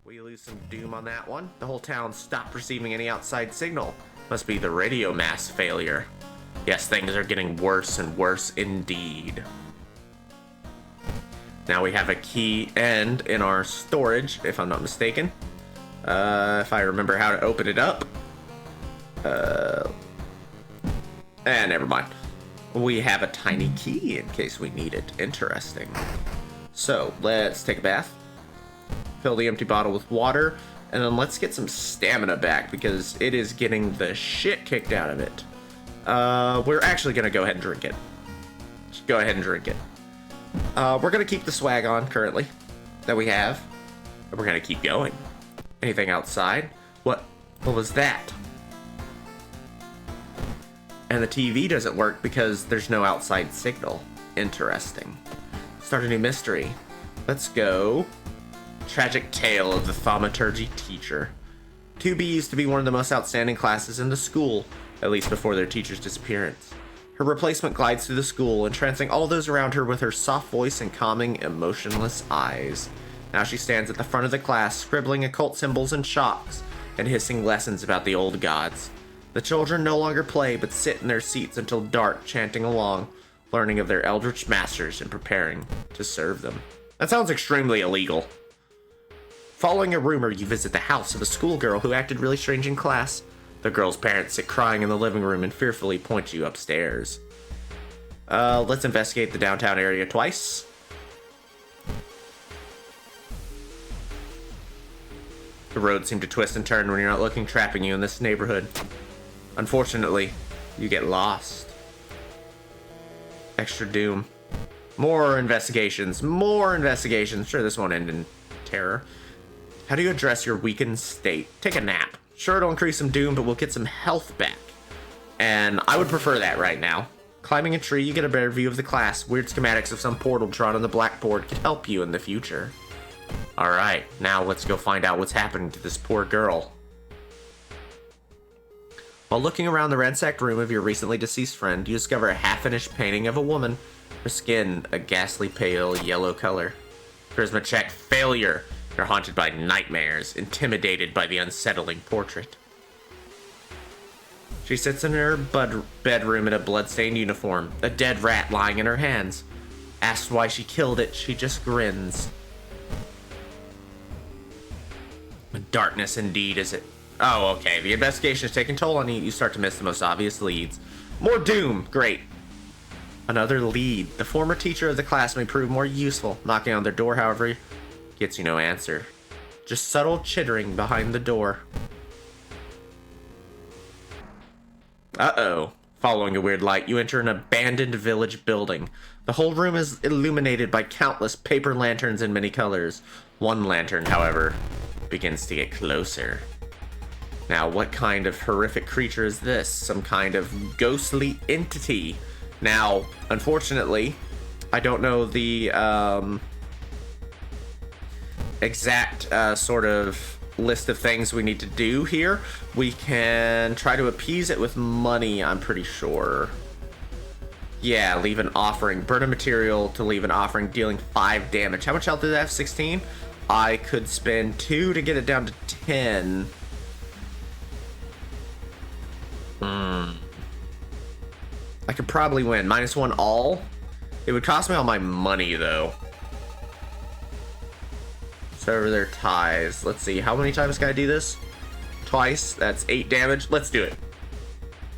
We lose some doom on that one. The whole town stopped receiving any outside signal. Must be the radio mass failure. Yes, things are getting worse and worse indeed. Now we have a key end in our storage, if I'm not mistaken. If I remember how to open it up. Never mind. We have a tiny key in case we need it. Interesting. So, let's take a bath. Fill the empty bottle with water. And then let's get some stamina back because it is getting the shit kicked out of it. We're actually going to go ahead and drink it. Just go ahead and drink it. We're going to keep the swag on currently that we have. And we're going to keep going. Anything outside? What was that? And the TV doesn't work because there's no outside signal. Interesting. Start a new mystery. Let's go. Tragic tale of the thaumaturgy teacher. 2B used to be one of the most outstanding classes in the school, at least before their teacher's disappearance. Her replacement glides through the school, entrancing all those around her with her soft voice and calming, emotionless eyes. Now she stands at the front of the class, scribbling occult symbols and shocks, and hissing lessons about the old gods. The children no longer play, but sit in their seats until dark, chanting along, learning of their eldritch masters and preparing to serve them. That sounds extremely illegal. Following a rumor, you visit the house of a schoolgirl who acted really strange in class. The girl's parents sit crying in the living room and fearfully point you upstairs. Let's investigate the downtown area twice. The roads seem to twist and turn when you're not looking, trapping you in this neighborhood. Unfortunately, you get lost. Extra doom. More investigations. Sure, this won't end in terror. How do you address your weakened state? Take a nap. Sure, it'll increase some doom, but we'll get some health back. And I would prefer that right now. Climbing a tree, you get a better view of the class. Weird schematics of some portal drawn on the blackboard could help you in the future. Alright, now let's go find out what's happening to this poor girl. While looking around the ransacked room of your recently deceased friend, you discover a half-finished painting of a woman. Her skin, a ghastly pale yellow color. Charisma check, failure. You're haunted by nightmares, intimidated by the unsettling portrait. She sits in her bedroom in a bloodstained uniform, a dead rat lying in her hands. Asked why she killed it, she just grins. Darkness indeed, is it? Oh, okay. The investigation is taking toll on you. You start to miss the most obvious leads. More doom! Great. Another lead. The former teacher of the class may prove more useful. Knocking on their door, however, gets you no answer. Just subtle chittering behind the door. Uh-oh. Following a weird light, you enter an abandoned village building. The whole room is illuminated by countless paper lanterns in many colors. One lantern, however, begins to get closer. Now, what kind of horrific creature is this? Some kind of ghostly entity. Now, unfortunately, I don't know the exact sort of list of things we need to do here. We can try to appease it with money, I'm pretty sure. Yeah, leave an offering. Burn a material to leave an offering, dealing 5 damage. How much health does it have? 16? I could spend 2 to get it down to 10. I could probably win. -1 all. It would cost me all my money, though. Sever their ties. Let's see. How many times can I do this? Twice. That's 8 damage. Let's do it.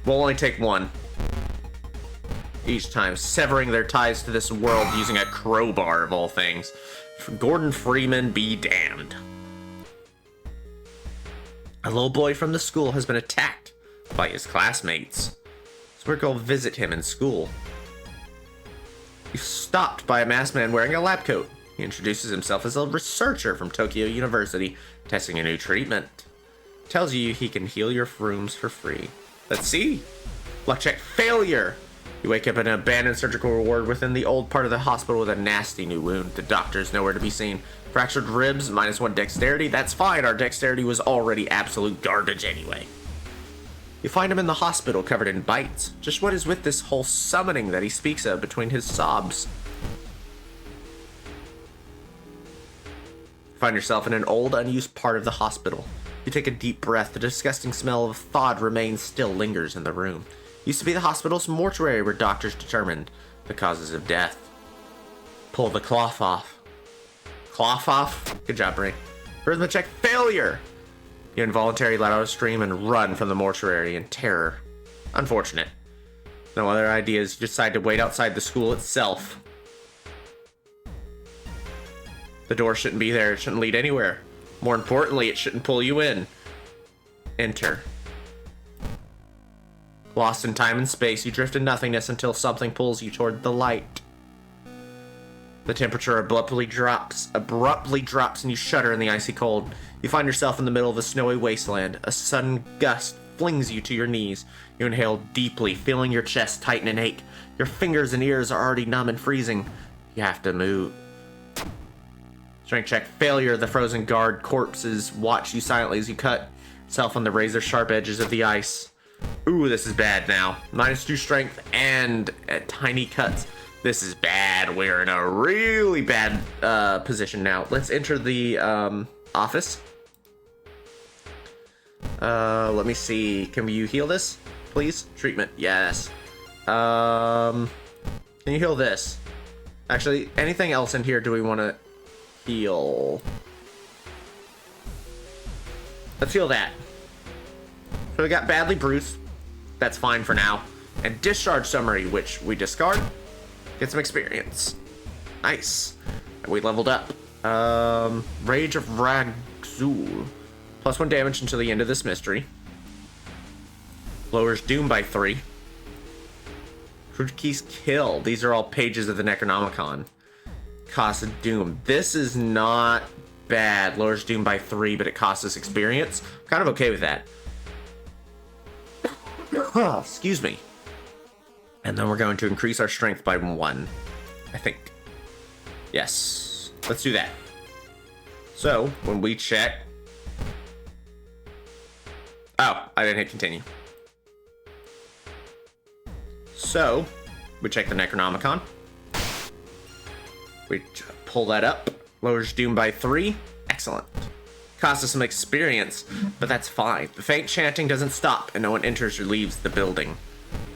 We'll only take 1 each time. Severing their ties to this world using a crowbar, of all things. Gordon Freeman be damned. A little boy from the school has been attacked by his classmates. So we're going to visit him in school. He's stopped by a masked man wearing a lab coat. He introduces himself as a researcher from Tokyo University, testing a new treatment. Tells you he can heal your rooms for free. Let's see. Luck check, failure. You wake up in an abandoned surgical ward within the old part of the hospital with a nasty new wound. The doctor's nowhere to be seen. Fractured ribs, -1 dexterity. That's fine. Our dexterity was already absolute garbage anyway. You find him in the hospital covered in bites. Just what is with this whole summoning that he speaks of between his sobs? Find yourself in an old, unused part of the hospital. You take a deep breath. The disgusting smell of thawed remains still lingers in the room. Used to be the hospital's mortuary where doctors determined the causes of death. Pull the cloth off. Cloth off? Good job, Bray. Rhythm check failure! You involuntarily let out a scream and run from the mortuary in terror. Unfortunate. No other ideas. You decide to wait outside the school itself. The door shouldn't be there. It shouldn't lead anywhere. More importantly, it shouldn't pull you in. Enter. Lost in time and space, you drift in nothingness until something pulls you toward the light. The temperature abruptly drops and you shudder in the icy cold. You find yourself in the middle of a snowy wasteland. A sudden gust flings you to your knees. You inhale deeply, feeling your chest tighten and ache. Your fingers and ears are already numb and freezing. You have to move. Strength check failure. The frozen guard corpses watch you silently as you cut yourself on the razor-sharp edges of the ice. Ooh, this is bad now. -2 strength and at tiny cuts. This is bad. We're in a really bad position now. Let's enter the office. Let me see. Can you heal this, please? Treatment, yes. Can you heal this? Actually, anything else in here do we want to heal? Let's heal that. So we got badly bruised. That's fine for now. And discharge summary, which we discard. Get some experience. Nice. And we leveled up. Rage of Ragzul. +1 damage until the end of this mystery. Lowers Doom by 3. Krujki's Kill. These are all pages of the Necronomicon. Cost of Doom. This is not bad. Lowers Doom by 3, but it costs us experience. Kind of okay with that. Excuse me. And then we're going to increase our strength by 1. I think. Yes. Let's do that. So, when we check... Oh, I didn't hit continue. So, we check the Necronomicon. We pull that up. Lowers Doom by 3. Excellent. Costs us some experience, but that's fine. The faint chanting doesn't stop, and no one enters or leaves the building.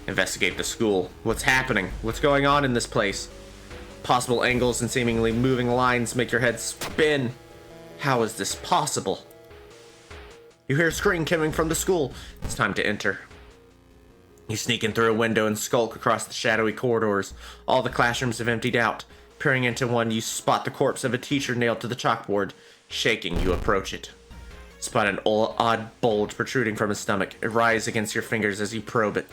Investigate the school. What's happening? What's going on in this place? Possible angles and seemingly moving lines make your head spin. How is this possible? You hear a scream coming from the school. It's time to enter. You sneak in through a window and skulk across the shadowy corridors. All the classrooms have emptied out. Peering into one, you spot the corpse of a teacher nailed to the chalkboard. Shaking, you approach it. Spot an odd bulge protruding from his stomach. It rises against your fingers as you probe it.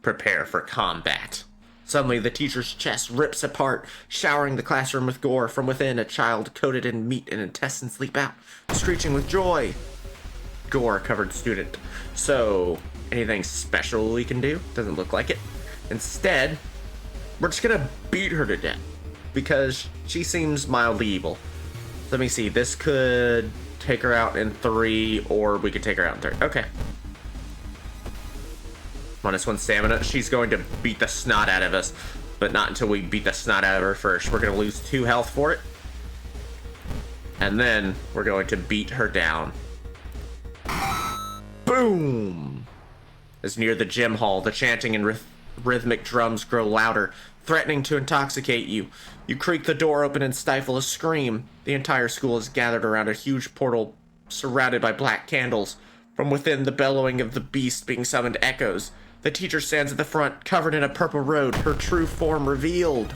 Prepare for combat. Suddenly, the teacher's chest rips apart, showering the classroom with gore. From within, a child coated in meat and intestines leap out, screeching with joy. Gore-covered student. So, anything special we can do? Doesn't look like it. Instead, we're just gonna beat her to death, because she seems mildly evil. Let me see, this could take her out in 3, or we could take her out in 3. Okay. -1 stamina. She's going to beat the snot out of us, but not until we beat the snot out of her first. We're going to lose 2 health for it. And then we're going to beat her down. Boom! As near the gym hall, the chanting and rhythmic drums grow louder, threatening to intoxicate you. You creak the door open and stifle a scream. The entire school is gathered around a huge portal surrounded by black candles. From within, the bellowing of the beast being summoned echoes. The teacher stands at the front, covered in a purple robe, her true form revealed.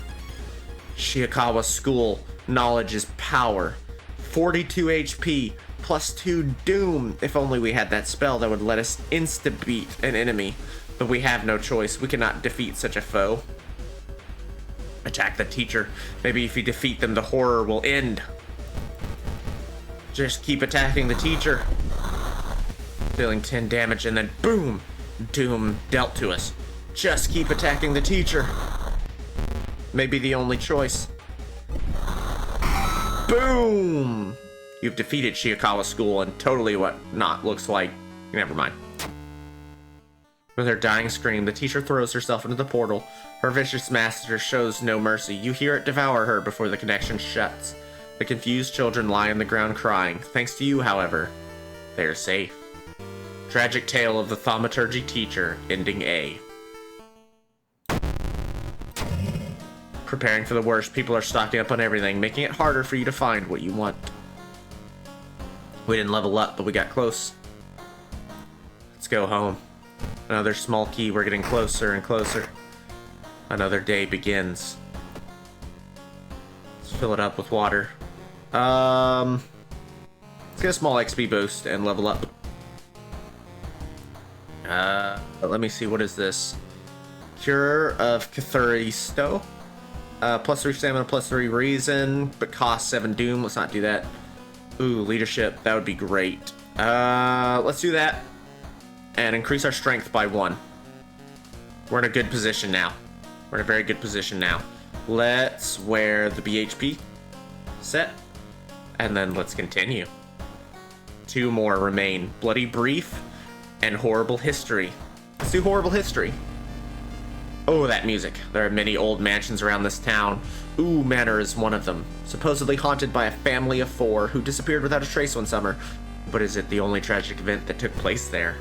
Shiikawa School. Knowledge is power. 42 HP, +2 Doom. If only we had that spell that would let us insta-beat an enemy. But we have no choice. We cannot defeat such a foe. Attack the teacher. Maybe if you defeat them, the horror will end. Just keep attacking the teacher. Dealing 10 damage and then boom! Doom dealt to us. Just keep attacking the teacher. Maybe the only choice. Boom! You've defeated Shiikawa School and totally what not looks like. Never mind. With her dying scream, the teacher throws herself into the portal. Her vicious master shows no mercy. You hear it devour her before the connection shuts. The confused children lie on the ground crying. Thanks to you, however, they are safe. Tragic tale of the thaumaturgy teacher, ending A. Preparing for the worst, people are stocking up on everything, making it harder for you to find what you want. We didn't level up, but we got close. Let's go home. Another small key, we're getting closer and closer. Another day begins. Let's fill it up with water. Let's get a small XP boost and level up. Let me see, what is this? Cure of Catharisto. +3 stamina, +3 reason, but cost 7 doom. Let's not do that. Ooh, leadership, that would be great. Let's do that. And increase our strength by 1. We're in a good position now. We're in a very good position now. Let's wear the BHP set. And then let's continue. 2 more remain. Bloody Brief and Horrible History. Let's do Horrible History. Oh, that music. There are many old mansions around this town. Ooh Manor is one of them. Supposedly haunted by a family of 4 who disappeared without a trace one summer. But is it the only tragic event that took place there?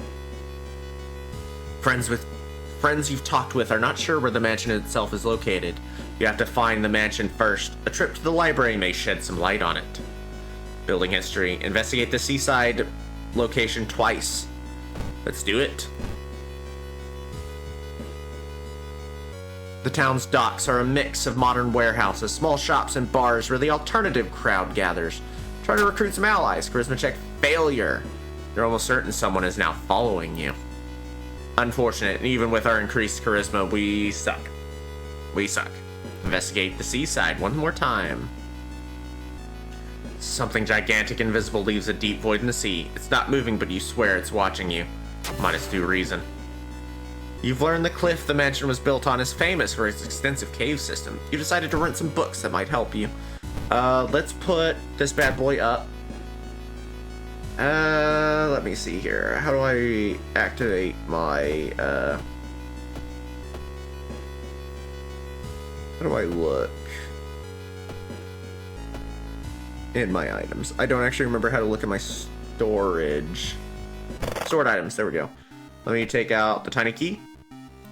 Friends you've talked with are not sure where the mansion itself is located. You have to find the mansion first. A trip to the library may shed some light on it. Building history. Investigate the seaside location twice. Let's do it. The town's docks are a mix of modern warehouses, small shops, and bars where the alternative crowd gathers. Try to recruit some allies. Charisma check failure. You're almost certain someone is now following you. Unfortunate, and even with our increased charisma, we suck. We suck. Investigate the seaside one more time. Something gigantic and invisible leaves a deep void in the sea. It's not moving, but you swear it's watching you. -2 reason. You've learned the cliff the mansion was built on is famous for its extensive cave system. You decided to rent some books that might help you. Let's put this bad boy up. Let me see here. How do I activate my, how do I look in my items? I don't actually remember how to look at my storage. Stored items, there we go. Let me take out the tiny key.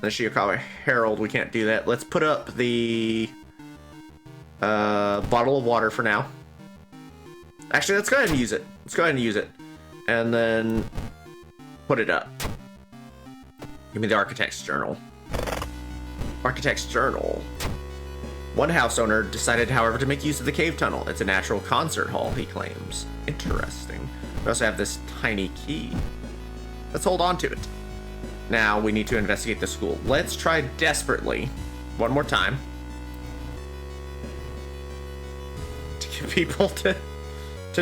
The Shiokawa Herald, we can't do that. Let's put up the bottle of water for now. Actually, let's go ahead and use it. Let's go ahead and use it. And then put it up. Give me the Architect's Journal. Architect's Journal. One house owner decided, however, to make use of the cave tunnel. It's a natural concert hall, he claims. Interesting. We also have this tiny key. Let's hold on to it. Now we need to investigate the school. Let's try desperately, one more time, to get people to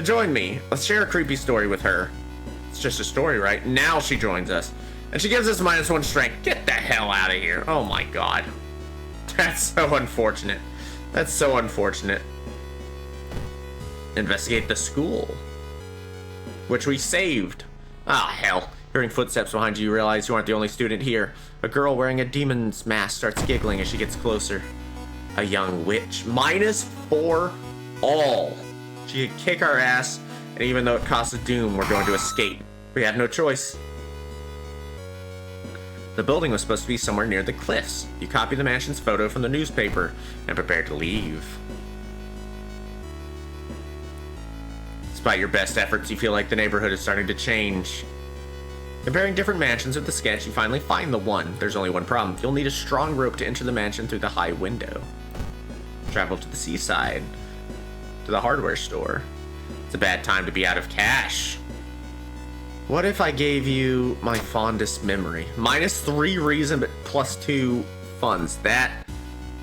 join me. Let's share a creepy story with her. It's just a story, right? Now she joins us. And she gives us -1 strength. Get the hell out of here. Oh my god. That's so unfortunate. That's so unfortunate. Investigate the school, which we saved. Ah, hell. Hearing footsteps behind you, you realize you aren't the only student here. A girl wearing a demon's mask starts giggling as she gets closer. A young witch. -4 all. She could kick our ass, and even though it costs a doom, we're going to escape. We have no choice. The building was supposed to be somewhere near the cliffs. You copy the mansion's photo from the newspaper and prepare to leave. Despite your best efforts, you feel like the neighborhood is starting to change. Comparing different mansions with the sketch, you finally find the one. There's only one problem. You'll need a strong rope to enter the mansion through the high window. Travel to the seaside, to the hardware store. It's a bad time to be out of cash. What if I gave you my fondest memory? -3 reason, but +2 funds. That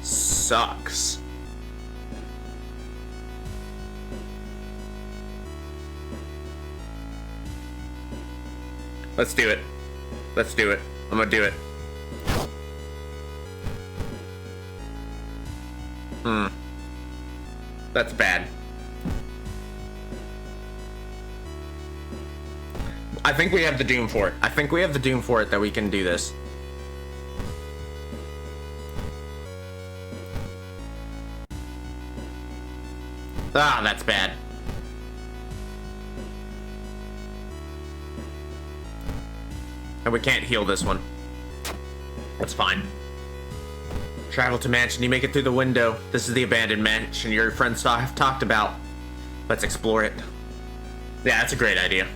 sucks. Let's do it. Let's do it. I'm gonna do it. That's bad. I think we have the doom for it. I think we have the doom for it that we can do this. Ah, that's bad. And we can't heal this one. That's fine. Travel to mansion. You make it through the window. This is the abandoned mansion your friends have talked about. Let's explore it. Yeah, that's a great idea.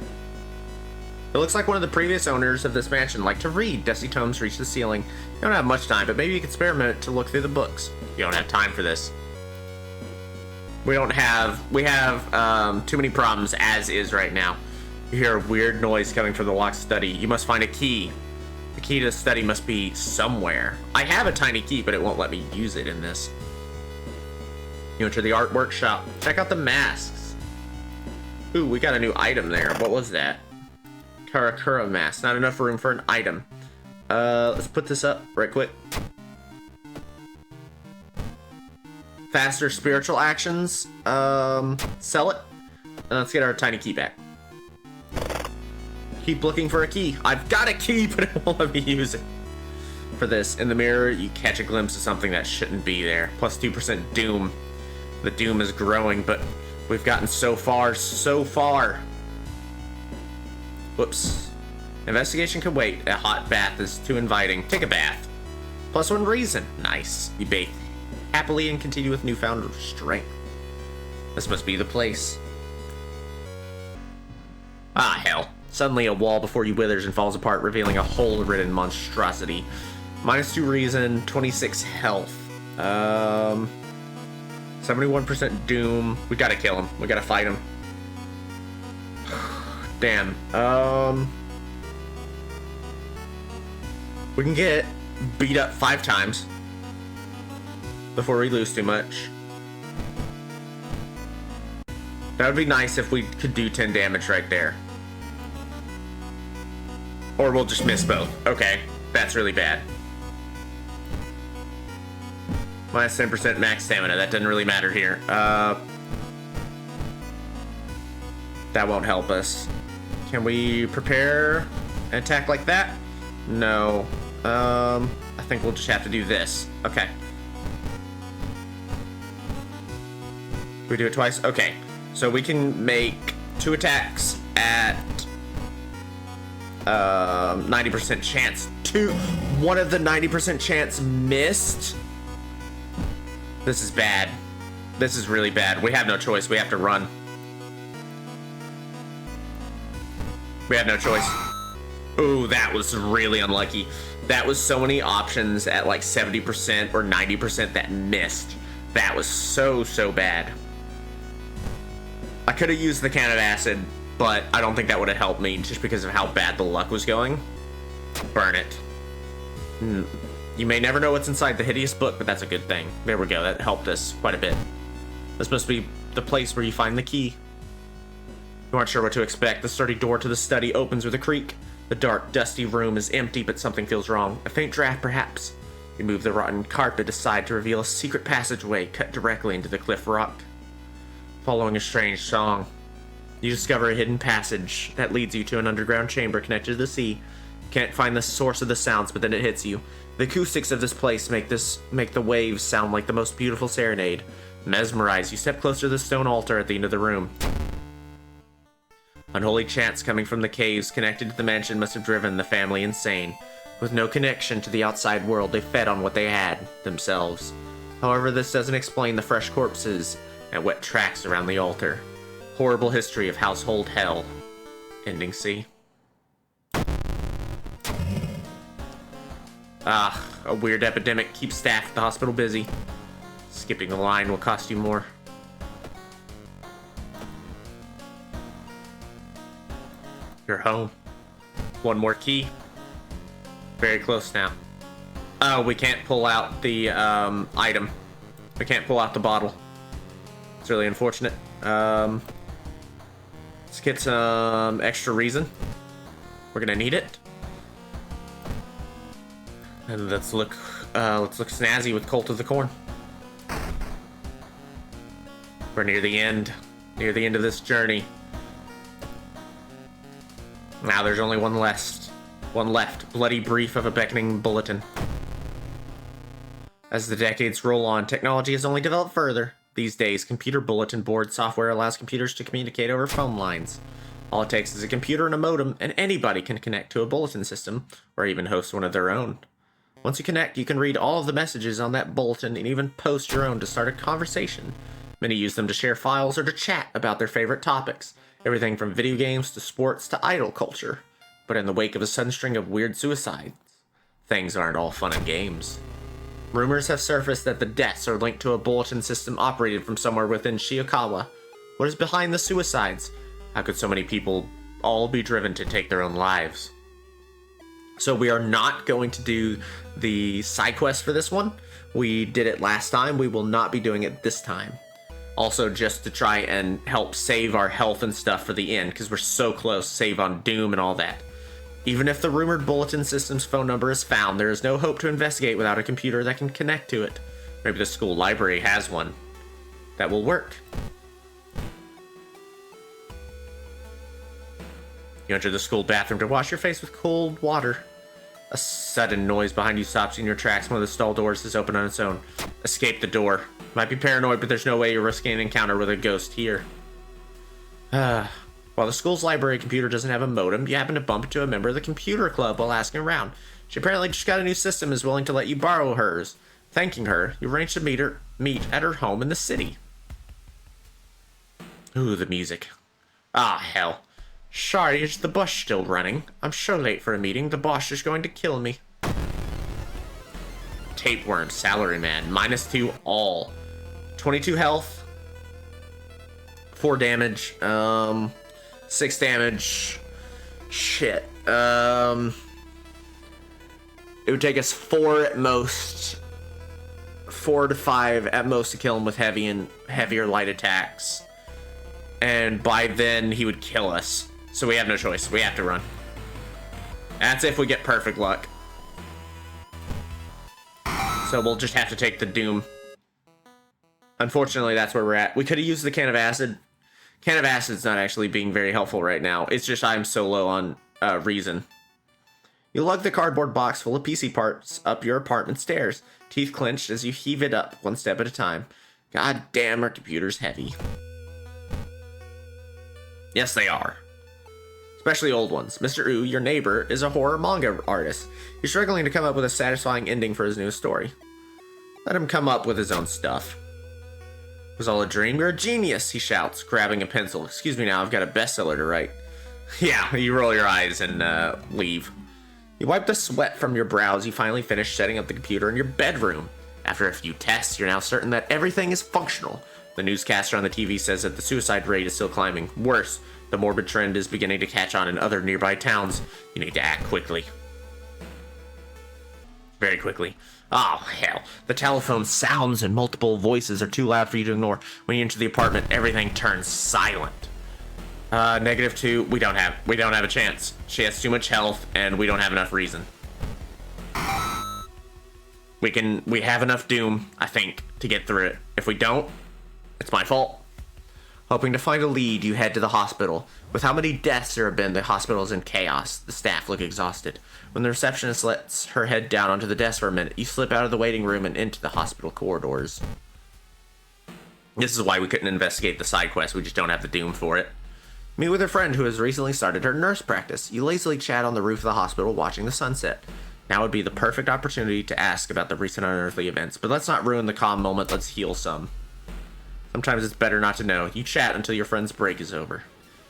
It looks like one of the previous owners of this mansion liked to read. Dusty tomes reach the ceiling. You don't have much time, but maybe you could spare a minute to look through the books. You don't have time for this. We have too many problems as is right now. You hear a weird noise coming from the locked study. You must find a key. The key to the study must be somewhere. I have a tiny key, but it won't let me use it in this. You enter the art workshop. Check out the masks. Ooh, we got a new item there. What was that? Karakura mask. Not enough room for an item. Let's put this up right quick. Faster spiritual actions. Sell it. And let's get our tiny key back. Keep looking for a key. I've got a key, but it won't let me use it. For this, in the mirror, you catch a glimpse of something that shouldn't be there. Plus 2% doom. The doom is growing, but we've gotten so far. Whoops. Investigation can wait. A hot bath is too inviting. Take a bath. Plus 1 reason. Nice. You bathe happily and continue with newfound strength. This must be the place. Ah, hell. Suddenly a wall before you withers and falls apart, revealing a hole-ridden monstrosity. Minus 2 reason, 26 health. 71% doom. We gotta kill him. We gotta fight him. Damn. We can get beat up 5 times before we lose too much. That would be nice if we could do 10 damage right there. Or we'll just miss both. Okay, that's really bad. Minus 10% max stamina. That doesn't really matter here. That won't help us. Can we prepare an attack like that? No. I think we'll just have to do this. Okay. We do it twice? Okay. So we can make 2 attacks at 90% chance. One of the 90% chance missed. This is bad. This is really bad. We have no choice. We have to run. We have no choice. Ooh, that was really unlucky. That was so many options at like 70% or 90% that missed. That was so bad. I could have used the can of acid, but I don't think that would have helped me just because of how bad the luck was going. Burn it. You may never know what's inside the hideous book, but that's a good thing. There we go. That helped us quite a bit. This must be the place where you find the key. You aren't sure what to expect. The sturdy door to the study opens with a creak. The dark, dusty room is empty, but something feels wrong. A faint draft, perhaps. You move the rotten carpet aside to reveal a secret passageway cut directly into the cliff rock. Following a strange song, you discover a hidden passage that leads you to an underground chamber connected to the sea. You can't find the source of the sounds, but then it hits you. The acoustics of this place make the waves sound like the most beautiful serenade. Mesmerized, you step closer to the stone altar at the end of the room. Unholy chants coming from the caves connected to the mansion must have driven the family insane. With no connection to the outside world, they fed on what they had, themselves. However, this doesn't explain the fresh corpses and wet tracks around the altar. Horrible history of household hell. Ending C. A weird epidemic keeps staff at the hospital busy. Skipping the line will cost you more. You're home. 1 more key. Very close now. Oh, we can't pull out the item. We can't pull out the bottle. It's really unfortunate. Let's get some extra reason. We're gonna need it. And let's look snazzy with Cult of the Corn. We're near the end of this journey. Now there's only one left. Bloody brief of a beckoning bulletin. As the decades roll on, technology has only developed further. These days, computer bulletin board software allows computers to communicate over phone lines. All it takes is a computer and a modem, and anybody can connect to a bulletin system, or even host one of their own. Once you connect, you can read all of the messages on that bulletin and even post your own to start a conversation. Many use them to share files or to chat about their favorite topics, everything from video games to sports to idol culture. But in the wake of a sudden string of weird suicides, things aren't all fun and games. Rumors have surfaced that the deaths are linked to a bulletin system operated from somewhere within Shiokawa. What is behind the suicides? How could so many people all be driven to take their own lives? So we are not going to do the side quest for this one. We did it last time. We will not be doing it this time. Also, just to try and help save our health and stuff for the end, because we're so close, save on Doom and all that. Even if the rumored bulletin system's phone number is found, there is no hope to investigate without a computer that can connect to it. Maybe the school library has one that will work. You enter the school bathroom to wash your face with cold water. A sudden noise behind you stops you in your tracks. One of the stall doors is open on its own. Escape the door. Might be paranoid, but there's no way you're risking an encounter with a ghost here. While the school's library computer doesn't have a modem, you happen to bump into a member of the computer club while asking around. She apparently just got a new system and is willing to let you borrow hers. Thanking her, you arrange to meet at her home in the city. Ooh, the music. Ah, hell. Sorry, is the bus still running? I'm so late for a meeting, the boss is going to kill me. Tapeworm, salaryman, -2 all. 22 health. 4 damage, 6 damage. Shit. It would take us 4 at most. 4 to 5 at most to kill him with heavy and heavier light attacks. And by then he would kill us. So we have no choice. We have to run. That's if we get perfect luck. So we'll just have to take the Doom. Unfortunately, that's where we're at. We could have used the can of acid. Can of acid's not actually being very helpful right now. It's just I'm so low on reason. You lug the cardboard box full of PC parts up your apartment stairs, teeth clenched as you heave it up one step at a time. God damn, our computer's heavy. Yes, they are. Especially old ones. Mr. Wu, your neighbor, is a horror manga artist. He's struggling to come up with a satisfying ending for his newest story. Let him come up with his own stuff. It was all a dream. You're a genius, he shouts, grabbing a pencil. Excuse me now, I've got a bestseller to write. Yeah, you roll your eyes and leave. You wipe the sweat from your brows. You finally finish setting up the computer in your bedroom. After a few tests, you're now certain that everything is functional. The newscaster on the TV says that the suicide rate is still climbing. Worse, the morbid trend is beginning to catch on in other nearby towns. You need to act quickly. Very quickly. Oh, hell. The telephone sounds and multiple voices are too loud for you to ignore. When you enter the apartment, everything turns silent. -2. We don't have a chance. She has too much health, and we don't have enough reason. We have enough Doom, I think, to get through it. If we don't, it's my fault. Hoping to find a lead, you head to the hospital. With how many deaths there have been, the hospital is in chaos. The staff look exhausted. When the receptionist lets her head down onto the desk for a minute, you slip out of the waiting room and into the hospital corridors. This is why we couldn't investigate the side quest. We just don't have the Doom for it. Meet with a friend who has recently started her nurse practice. You lazily chat on the roof of the hospital watching the sunset. Now would be the perfect opportunity to ask about the recent unearthly events, but let's not ruin the calm moment. Let's heal some. Sometimes it's better not to know. You chat until your friend's break is over.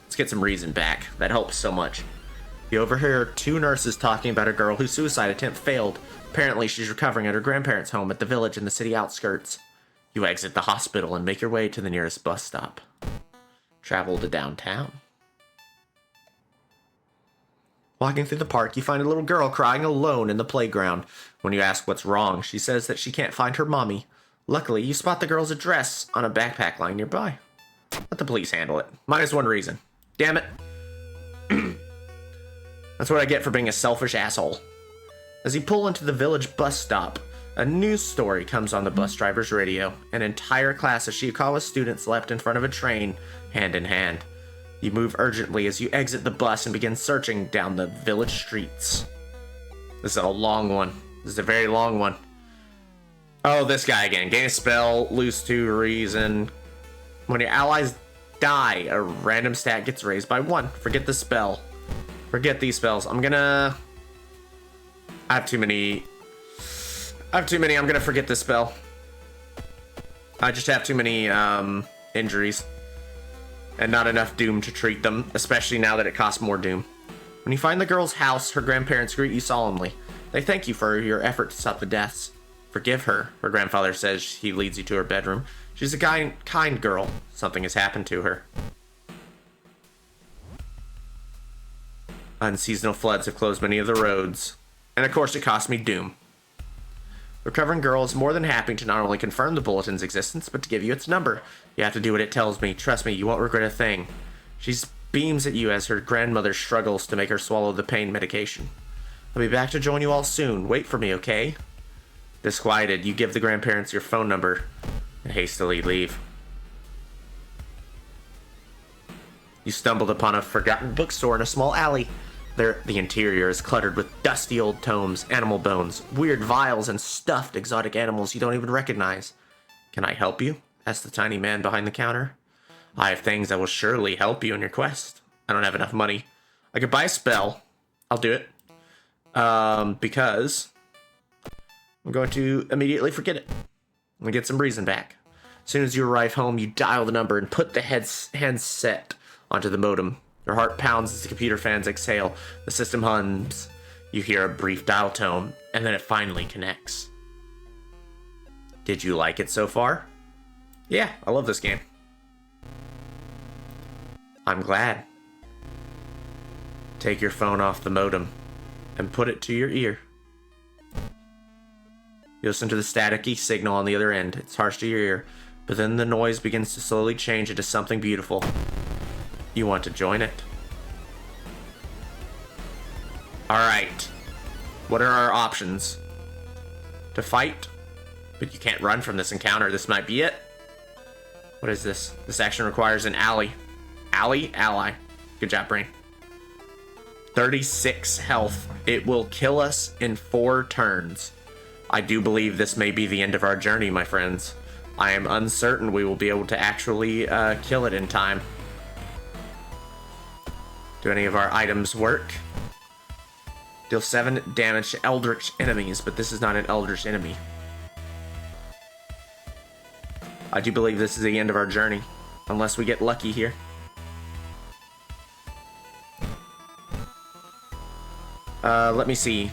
Let's get some reason back. That helps so much. You overhear 2 nurses talking about a girl whose suicide attempt failed. Apparently, she's recovering at her grandparents' home at the village in the city outskirts. You exit the hospital and make your way to the nearest bus stop. Travel to downtown. Walking through the park, you find a little girl crying alone in the playground. When you ask what's wrong, she says that she can't find her mommy. Luckily, you spot the girl's address on a backpack lying nearby. Let the police handle it. -1 reason. Damn it. That's what I get for being a selfish asshole. As you pull into the village bus stop, a news story comes on the bus driver's radio. An entire class of Shiokawa students leapt in front of a train, hand in hand. You move urgently as you exit the bus and begin searching down the village streets. This is a long one. This is a very long one. Oh, this guy again. Gain a spell, lose 2 reason. When your allies die, a random stat gets raised by 1. Forget the spell. Forget these spells. I'm gonna... I have too many. I'm gonna forget this spell. I just have too many injuries. And not enough doom to treat them, especially now that it costs more doom. When you find the girl's house, her grandparents greet you solemnly. They thank you for your effort to stop the deaths. Forgive her, her grandfather says. He leads you to her bedroom. She's a kind girl. Something has happened to her. Unseasonal floods have closed many of the roads. And of course it cost me doom. Recovering girl is more than happy to not only confirm the bulletin's existence, but to give you its number. You have to do what it tells me. Trust me, you won't regret a thing. She beams at you as her grandmother struggles to make her swallow the pain medication. I'll be back to join you all soon. Wait for me, okay? Disquieted, you give the grandparents your phone number and hastily leave. You stumbled upon a forgotten bookstore in a small alley. There, the interior is cluttered with dusty old tomes, animal bones, weird vials, and stuffed exotic animals you don't even recognize. Can I help you? Asked the tiny man behind the counter. I have things that will surely help you in your quest. I don't have enough money. I could buy a spell. I'll do it. Because I'm going to immediately forget it. I'm going to get some reason back. As soon as you arrive home, you dial the number and put the handset onto the modem. Your heart pounds as the computer fans exhale. The system hums. You hear a brief dial tone, and then it finally connects. Did you like it so far? Yeah, I love this game. I'm glad. Take your phone off the modem and put it to your ear. You listen to the staticky signal on the other end. It's harsh to your ear, but then the noise begins to slowly change into something beautiful. You want to join it. Alright. What are our options? To fight? But you can't run from this encounter. This might be it. What is this? This action requires an ally. Ally. Good job, brain. 36 health. It will kill us in 4 turns. I do believe this may be the end of our journey, my friends. I am uncertain we will be able to actually kill it in time. Do any of our items work? Deal 7 damage to eldritch enemies, but this is not an eldritch enemy. I do believe this is the end of our journey, unless we get lucky here. Let me see.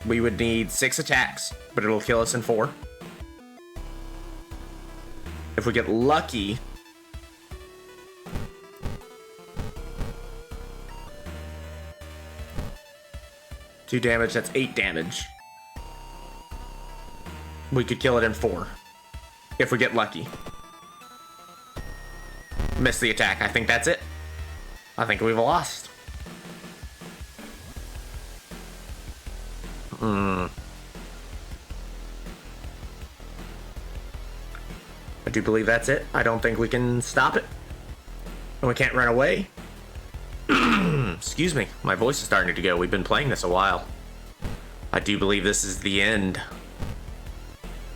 We would need 6 attacks, but it'll kill us in 4. If we get lucky... Two damage, that's 8 damage. We could kill it in 4. If we get lucky. Miss the attack. I think that's it. I think we've lost. I do believe that's it. I don't think we can stop it. And we can't run away. Excuse me, my voice is starting to go. We've been playing this a while. I do believe this is the end.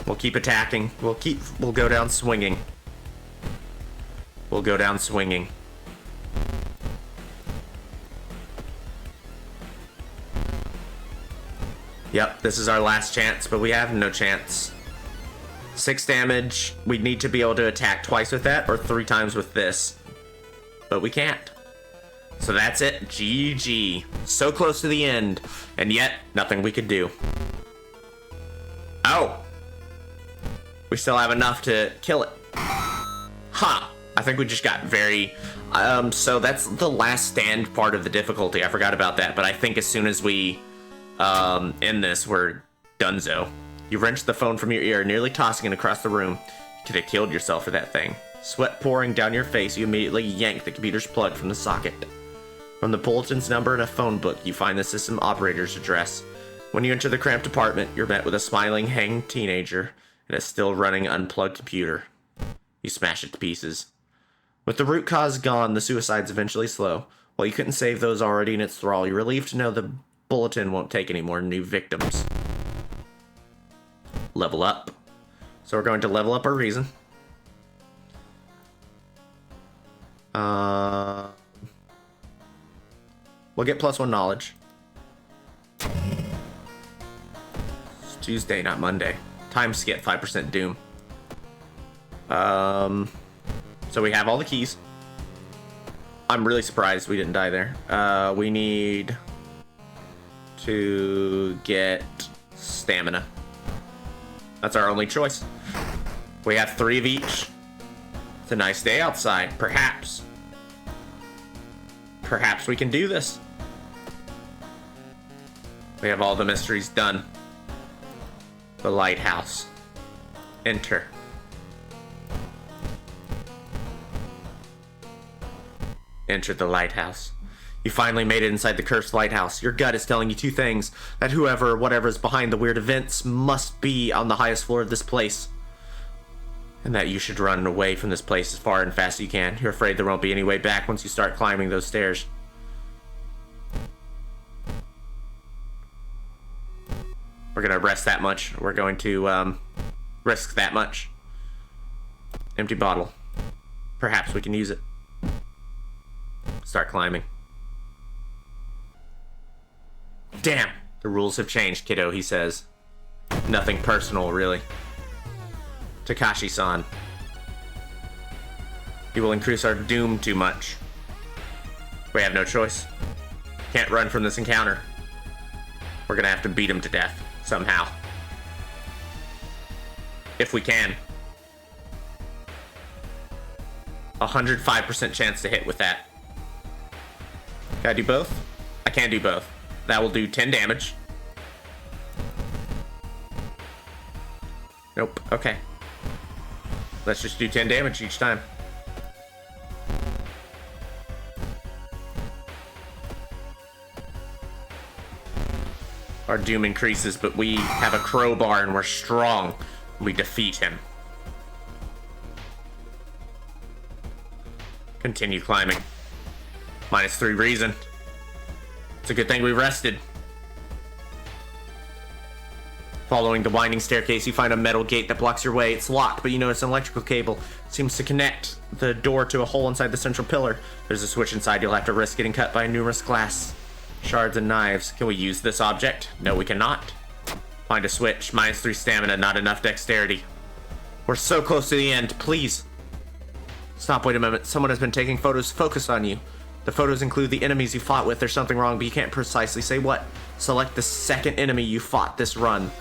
We'll keep attacking. We'll go down swinging. We'll go down swinging. Yep, this is our last chance, but we have no chance. 6 damage. We need to be able to attack twice with that, or 3 times with this. But we can't. So that's it. GG. So close to the end, and yet nothing we could do. Oh! We still have enough to kill it. Huh. I think we just got very... so that's the last stand part of the difficulty. I forgot about that, but I think as soon as we end this, we're donezo. You wrenched the phone from your ear, nearly tossing it across the room. You could have killed yourself for that thing. Sweat pouring down your face, you immediately yank the computer's plug from the socket. From the bulletin's number and a phone book, you find the system operator's address. When you enter the cramped apartment, you're met with a smiling, hanged teenager and a still running unplugged computer. You smash it to pieces. With the root cause gone, the suicides eventually slow. While you couldn't save those already in its thrall, you're relieved to know the bulletin won't take any more new victims. Level up. So we're going to level up our reason. We'll get +1 knowledge. It's Tuesday, not Monday. Time skip, 5% doom. So we have all the keys. I'm really surprised we didn't die there. We need to get stamina. That's our only choice. We have 3 of each. It's a nice day outside. Perhaps we can do this. We have all the mysteries done. The lighthouse. Enter. Enter the lighthouse. You finally made it inside the cursed lighthouse. Your gut is telling you 2 things. That whoever or whatever is behind the weird events must be on the highest floor of this place. And that you should run away from this place as far and fast as you can. You're afraid there won't be any way back once you start climbing those stairs. We're gonna rest that much. We're going to risk that much. Empty bottle. Perhaps we can use it. Start climbing. Damn! The rules have changed, kiddo, he says. Nothing personal, really. Takashi-san. He will increase our doom too much. We have no choice. Can't run from this encounter. We're gonna have to beat him to death, somehow. If we can. 105% chance to hit with that. Can I do both? I can do both. That will do 10 damage. Nope. Okay. Let's just do 10 damage each time. Our doom increases, but we have a crowbar and we're strong. We defeat him. Continue climbing. -3 reason. It's a good thing we rested. Following the winding staircase, you find a metal gate that blocks your way. It's locked, but you notice an electrical cable. It seems to connect the door to a hole inside the central pillar. There's a switch inside. You'll have to risk getting cut by numerous glass shards and knives. Can we use this object? No, we cannot. Find a switch. -3 stamina, not enough dexterity. We're so close to the end. Please. Stop, wait a moment. Someone has been taking photos. Focus on you. The photos include the enemies you fought with. There's something wrong, but you can't precisely say what. Select the second enemy you fought this run.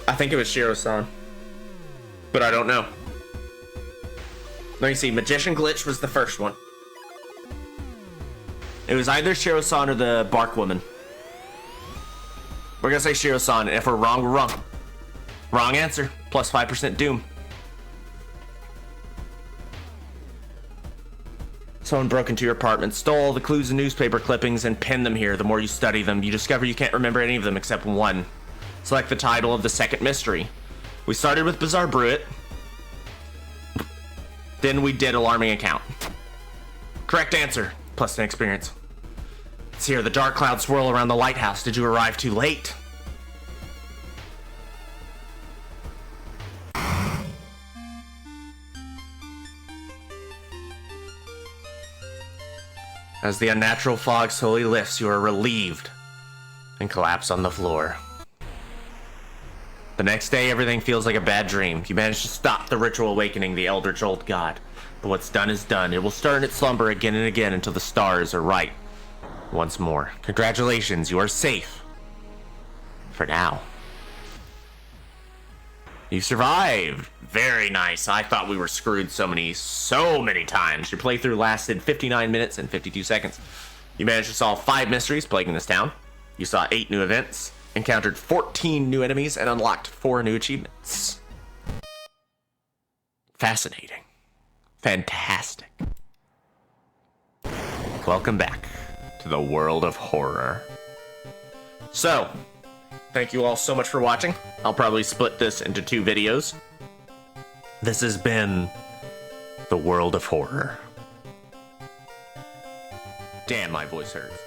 I think it was Shiro-san, but I don't know. Let me see. Magician Glitch was the first one. It was either Shiro-san or the Bark Woman. We're gonna say Shiro-san. If we're wrong, we're wrong. Wrong answer. +5% doom. Someone broke into your apartment, stole all the clues and newspaper clippings, and pinned them here. The more you study them, you discover you can't remember any of them except one. Select the title of the second mystery. We started with Bizarre Bruit. Then we did Alarming Account. Correct answer. +10 experience. It's here. The dark clouds swirl around the lighthouse. Did you arrive too late? As the unnatural fog slowly lifts, you are relieved and collapse on the floor. The next day, everything feels like a bad dream. You manage to stop the ritual awakening the eldritch old god. But what's done is done. It will stir in its slumber again and again until the stars are right once more. Congratulations, you are safe. For now. You survived. Very nice. I thought we were screwed so many times. Your playthrough lasted 59 minutes and 52 seconds. You managed to solve 5 mysteries plaguing this town. You saw 8 new events, encountered 14 new enemies, and unlocked 4 new achievements. Fascinating. Fantastic. Welcome back to the world of horror. So, thank you all so much for watching. I'll probably split this into 2 videos. This has been the world of horror. Damn, my voice hurts.